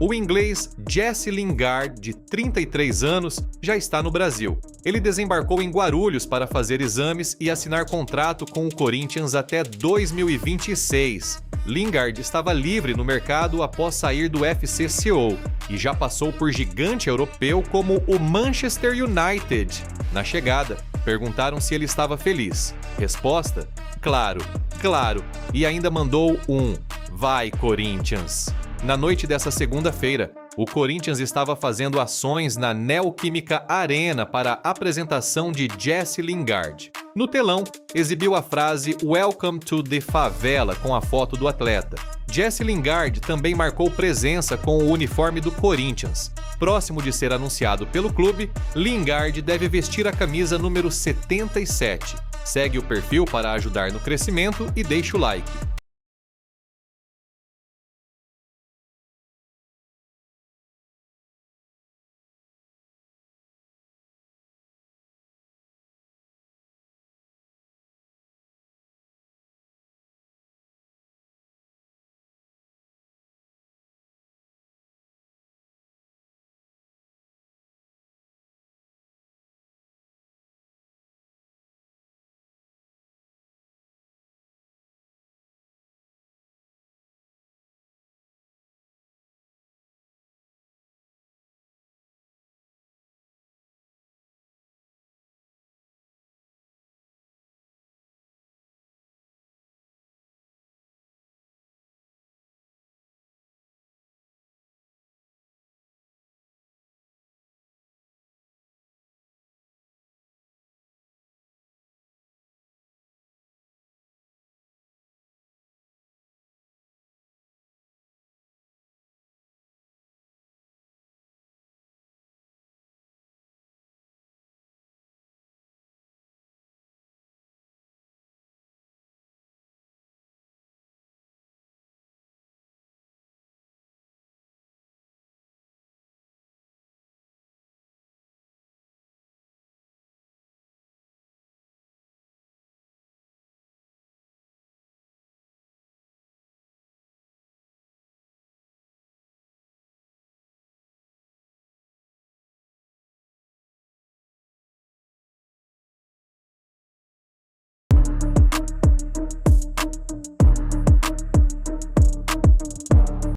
O inglês Jesse Lingard, de 33 anos, já está no Brasil. Ele desembarcou em Guarulhos para fazer exames e assinar contrato com o Corinthians até 2026. Lingard estava livre no mercado após sair do FC Seoul e já passou por gigante europeu como o Manchester United. Na chegada, perguntaram se ele estava feliz. Resposta: claro, claro, e ainda mandou um "Vai, Corinthians!". Na noite dessa segunda-feira, o Corinthians estava fazendo ações na Neoquímica Arena para a apresentação de Jesse Lingard. No telão, exibiu a frase "Welcome to the Favela" com a foto do atleta. Jesse Lingard também marcou presença com o uniforme do Corinthians. Próximo de ser anunciado pelo clube, Lingard deve vestir a camisa número 77. Segue o perfil para ajudar no crescimento e deixa o like.